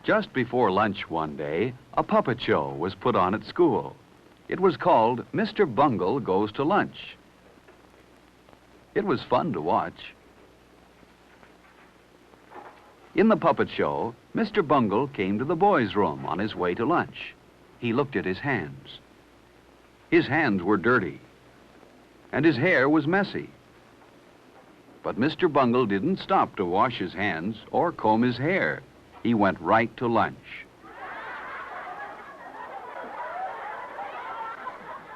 Just before lunch one day, a puppet show was put on at school. It was called Mr. Bungle Goes to Lunch. It was fun to watch. In the puppet show, Mr. Bungle came to the boys' room on his way to lunch. He looked at his hands. His hands were dirty, and his hair was messy. But Mr. Bungle didn't stop to wash his hands or comb his hair. He went right to lunch.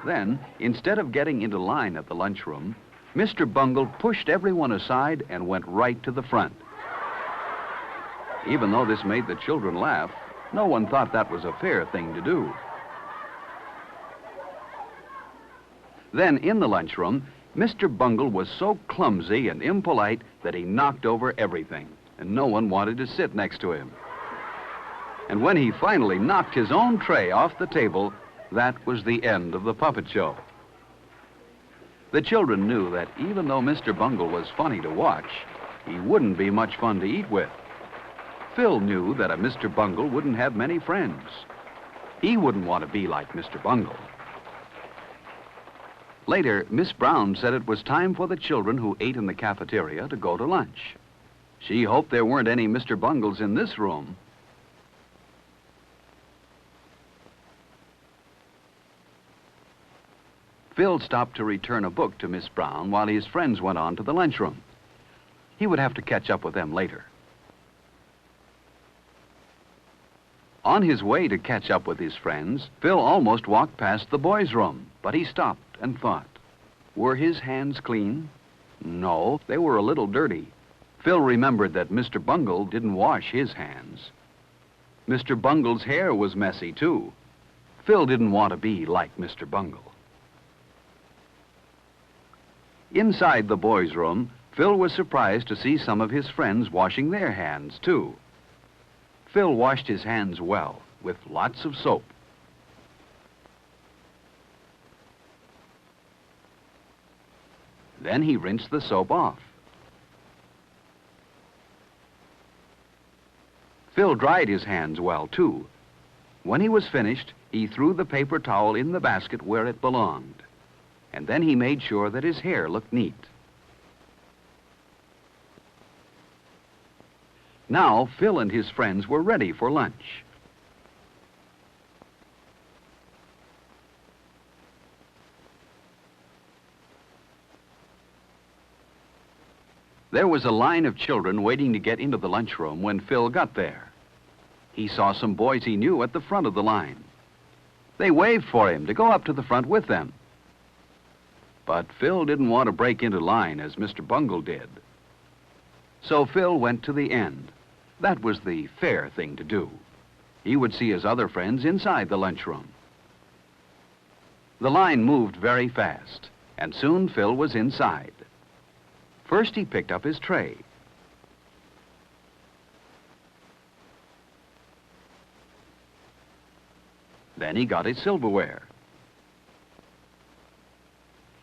Then, instead of getting into line at the lunchroom, Mr. Bungle pushed everyone aside and went right to the front. Even though this made the children laugh, no one thought that was a fair thing to do. Then, in the lunchroom, Mr. Bungle was so clumsy and impolite that he knocked over everything, and no one wanted to sit next to him. And when he finally knocked his own tray off the table, that was the end of the puppet show. The children knew that even though Mr. Bungle was funny to watch, he wouldn't be much fun to eat with. Phil knew that a Mr. Bungle wouldn't have many friends. He wouldn't want to be like Mr. Bungle. Later, Miss Brown said it was time for the children who ate in the cafeteria to go to lunch. She hoped there weren't any Mr. Bungles in this room. Phil stopped to return a book to Miss Brown while his friends went on to the lunchroom. He would have to catch up with them later. On his way to catch up with his friends, Phil almost walked past the boys' room, but he stopped and thought. Were his hands clean? No, they were a little dirty. Phil remembered that Mr. Bungle didn't wash his hands. Mr. Bungle's hair was messy, too. Phil didn't want to be like Mr. Bungle. Inside the boys' room, Phil was surprised to see some of his friends washing their hands, too. Phil washed his hands well, with lots of soap. Then he rinsed the soap off. Phil dried his hands well, too. When he was finished, he threw the paper towel in the basket where it belonged. And then he made sure that his hair looked neat. Now, Phil and his friends were ready for lunch. There was a line of children waiting to get into the lunchroom when Phil got there. He saw some boys he knew at the front of the line. They waved for him to go up to the front with them. But Phil didn't want to break into line as Mr. Bungle did. So Phil went to the end. That was the fair thing to do. He would see his other friends inside the lunchroom. The line moved very fast, and soon Phil was inside. First, he picked up his tray. Then he got his silverware.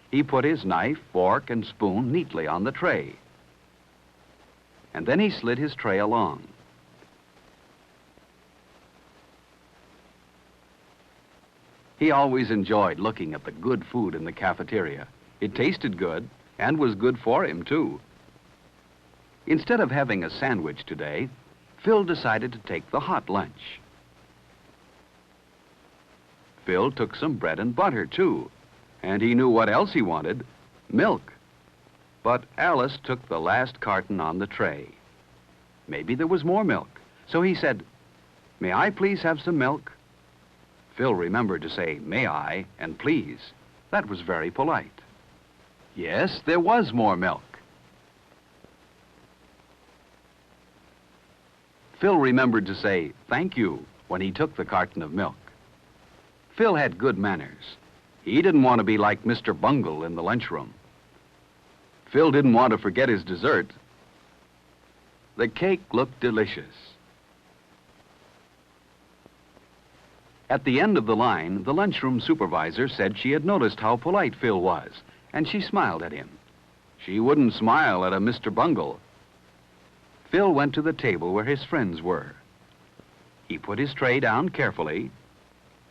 He put his knife, fork, and spoon neatly on the tray. And then he slid his tray along. He always enjoyed looking at the good food in the cafeteria. It tasted good, and was good for him, too. Instead of having a sandwich today, Phil decided to take the hot lunch. Phil took some bread and butter, too, and he knew what else he wanted, milk. But Alice took the last carton on the tray. Maybe there was more milk, so he said, "May I please have some milk?" Phil remembered to say, "May I?" and "please." That was very polite. Yes, there was more milk. Phil remembered to say, "Thank you," when he took the carton of milk. Phil had good manners. He didn't want to be like Mr. Bungle in the lunchroom. Phil didn't want to forget his dessert. The cake looked delicious. At the end of the line, the lunchroom supervisor said she had noticed how polite Phil was, and she smiled at him. She wouldn't smile at a Mr. Bungle. Phil went to the table where his friends were. He put his tray down carefully,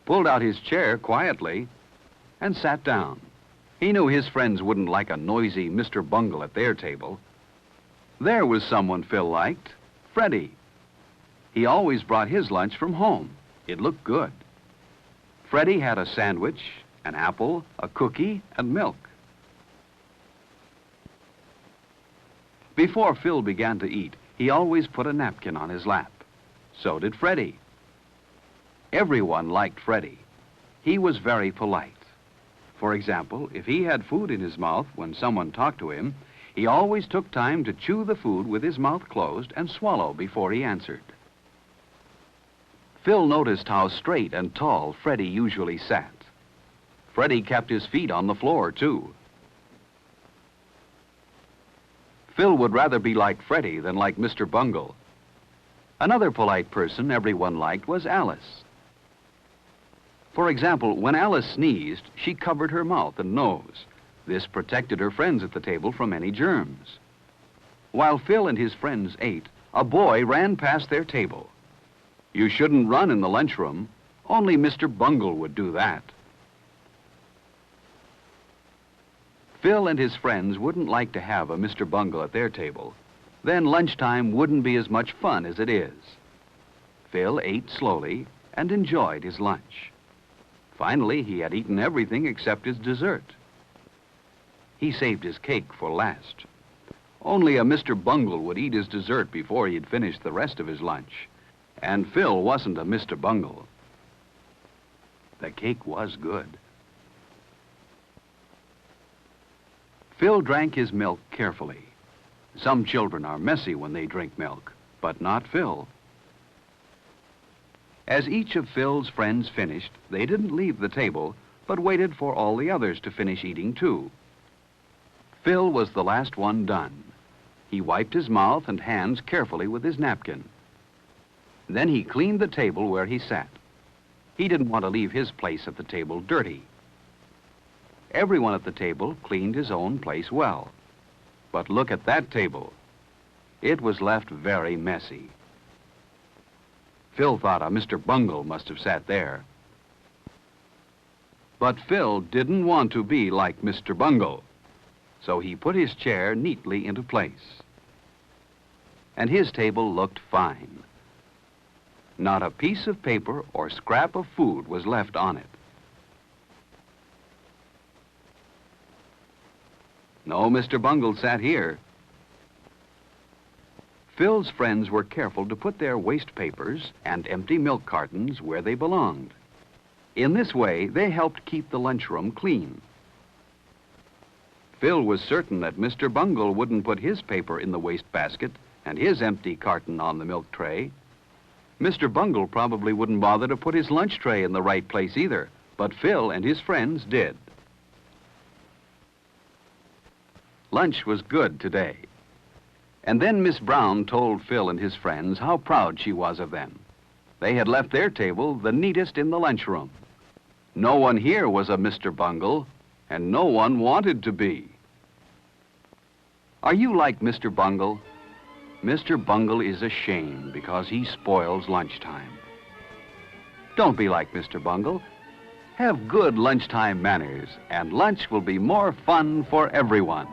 pulled out his chair quietly, and sat down. He knew his friends wouldn't like a noisy Mr. Bungle at their table. There was someone Phil liked, Freddie. He always brought his lunch from home. It looked good. Freddie had a sandwich, an apple, a cookie, and milk. Before Phil began to eat, he always put a napkin on his lap. So did Freddie. Everyone liked Freddie. He was very polite. For example, if he had food in his mouth when someone talked to him, he always took time to chew the food with his mouth closed and swallow before he answered. Phil noticed how straight and tall Freddie usually sat. Freddie kept his feet on the floor, too. Phil would rather be like Freddie than like Mr. Bungle. Another polite person everyone liked was Alice. For example, when Alice sneezed, she covered her mouth and nose. This protected her friends at the table from any germs. While Phil and his friends ate, a boy ran past their table. You shouldn't run in the lunchroom. Only Mr. Bungle would do that. Phil and his friends wouldn't like to have a Mr. Bungle at their table. Then lunchtime wouldn't be as much fun as it is. Phil ate slowly and enjoyed his lunch. Finally, he had eaten everything except his dessert. He saved his cake for last. Only a Mr. Bungle would eat his dessert before he'd finished the rest of his lunch. And Phil wasn't a Mr. Bungle. The cake was good. Phil drank his milk carefully. Some children are messy when they drink milk, but not Phil. As each of Phil's friends finished, they didn't leave the table, but waited for all the others to finish eating too. Phil was the last one done. He wiped his mouth and hands carefully with his napkin. Then he cleaned the table where he sat. He didn't want to leave his place at the table dirty. Everyone at the table cleaned his own place well. But look at that table. It was left very messy. Phil thought a Mr. Bungle must have sat there. But Phil didn't want to be like Mr. Bungle, so he put his chair neatly into place. And his table looked fine. Not a piece of paper or scrap of food was left on it. No Mr. Bungle sat here. Phil's friends were careful to put their waste papers and empty milk cartons where they belonged. In this way, they helped keep the lunchroom clean. Phil was certain that Mr. Bungle wouldn't put his paper in the waste basket and his empty carton on the milk tray. Mr. Bungle probably wouldn't bother to put his lunch tray in the right place either, but Phil and his friends did. Lunch was good today. And then Miss Brown told Phil and his friends how proud she was of them. They had left their table the neatest in the lunchroom. No one here was a Mr. Bungle, and no one wanted to be. Are you like Mr. Bungle? Mr. Bungle is a shame because he spoils lunchtime. Don't be like Mr. Bungle. Have good lunchtime manners, and lunch will be more fun for everyone.